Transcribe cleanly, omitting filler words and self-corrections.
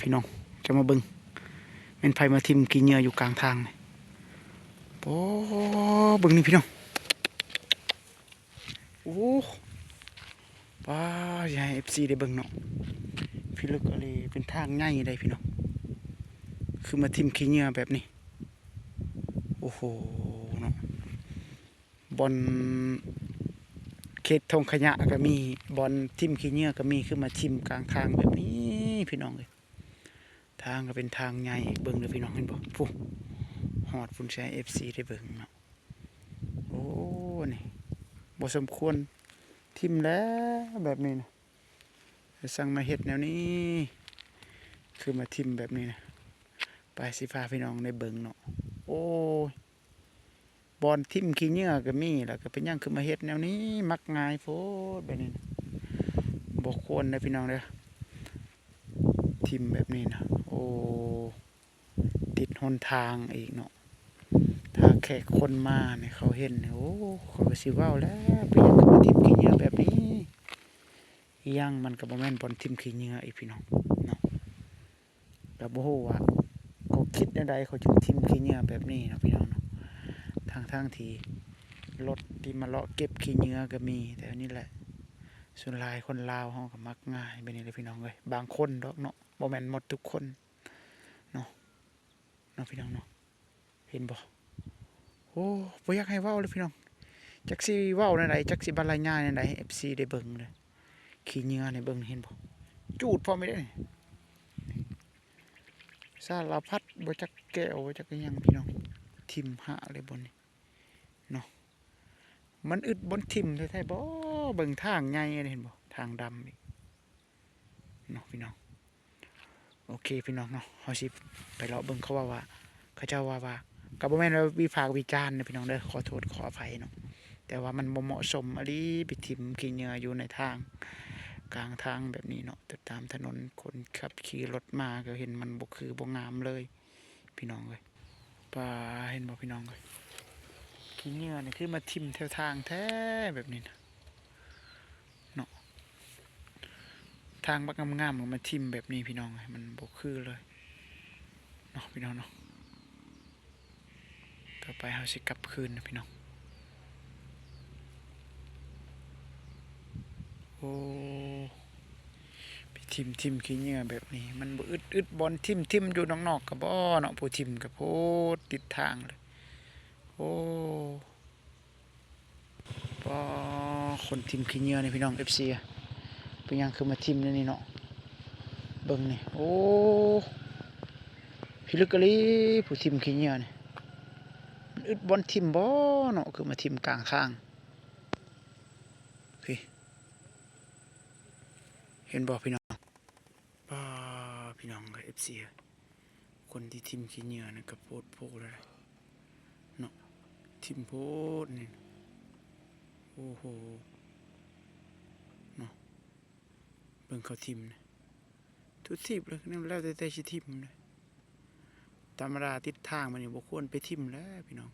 พี่น้องจะมาเบิ่งเป็นไผมาทิมกี่เหยื่ออยู่กลางทางโอ้เบิ่งนี่พี่น้องโอ้ป้าอย่าให้ FC ได้เบิ่งเนาะพี่ลึกอะไรเป็นทางง่ายได้พี่น้องคือมาทิมขี้เหยื่อแบบนี้โอ้โหเนาะบอลเขตทงขยะก็มีบอลทิมขี้เหยื่อก็มีคือมาทิมกลางทางแบบนี้พี่น้องเลยทางก็เป็นทางใหญ่เบิ่งเลยพี่น้องเห็นบ่ปุ๊หอดฝุ่นใช้ FC ได้เบิ่งเนาะโอ้นี่บ่สมควรทิมแล้วแบบนี้นะสั่งมาเฮ็ดแนวนี้คือมาทิมแบบนี้นะไปสิพาพี่น้องได้เบิ่งเนาะโอ้ยบอลทิมขี้เหงื่อก็มีแล้วก็เป็นยังคือมาเฮ็ดแนวนี้มักง่ายโพดแบบนี้นะบ่ควรนะพี่น้องเด้อทิมแบบนี้นะโอ้ติดหนทางอีกเนาะถ้าแขกคนมาเนี่ยเขาเห็นโอ้เขาก็สิว้าวแล้วเป็นยังคือมาทิมขี้เหงื่อแบบนี้ยังมันก็บ่แม่นบอลทิมขี้เหงื่ออีกพี่น้องเนาะก็บ่ฮู้ว่าเขาคิดใดเขาจึงทิมขี้เหงื่อแบบนี้เนาะพี่น้องเนาะทางที่รถที่มาเลาะเก็บขี้เหงื่อก็มีแต่อันนี้แหละส่วนหลายคนลาวเขาก็มักง่ายแบบนี้เลยพี่น้องเลยบางคนดอกเนาะบ่แม่นหมดทุกคนเนาะพี่น้องเนาะเห็นบ่โอ้บ่อยากให้เว้าเลยพี่น้องจักสิเว้าในใดจักสิบรรยายในใด FC ได้เบิ่งเลยขี้เหงื่อในเบิ่งเห็นบ่จูดพอไม่ได้สารพัดบ่จักแก้วบ่จักอิหยังพี่น้องทิ่มหะเลยบนนี้เนาะมันอึดบนทิ่มแท้ๆบ่เบิ่งทางใหญ่เห็นบ่ทางดำอีกเนาะพี่น้องโอเคพี่น้องเนาะเฮาสิไปเลาะเบิ่งเขาว่าเขาเจ้าว่าก็บ่แม่นว่าวิพากษ์วิจารณ์นะพี่น้องเด้อขอโทษขออภัยเนาะแต่ว่ามันบ่เหมาะสมอะดิไปทิ่มขี้เหงื่ออยู่ในทางกลางทางแบบนี้เนาะแต่ตามถนนคนขับขี่รถมาก็เห็นมันบ่คือบ่งามเลยพี่น้องเอ้ยป่าเห็นบ่พี่น้องเอ้ยขี้เหงื่อนี่คือมาทิ่มแถวทางแท้แบบนี้นะเนาะทางบักงามๆก็มาทิ่มแบบนี้พี่น้องเอ้ยมันบ่คือเลยเนาะพี่น้องเนาะต่อไปเฮาสิกลับคืนนะพี่น้องโอ้ทิมขี้เหงื่อแบบนี้มันบ่อึดบอลทิมอยู่นอกๆก็บ่เนาะผู้ทิมก็โพดติดทางเลยโอ้ปอคนทิมขี้เหงื่อนี่พี่น้อง FC อะเป็นยังคือมาทิมนี่เนาะเบิ่งนี่โอ้พี่ลึกกะลีผู้ทิมขี้เหงื่อนี่มันอึดบอลทิมบ่เนาะคือมาทิมกลางทางพี่เห็นบ่พี่น้องป้าพี่น้องกับ FC คนที่ทิมขี้เหงื่อนี่ก็โพดเลยเนาะทิมโพดนี่โอ้โหเนาะเบิ่งเขาทิมนะทุกทิมเลยนั่นแล้วแต่สิทิมเลยธรรมดาติดทางมันนี่บ่ควรไปทิมแล้วพี่น้อง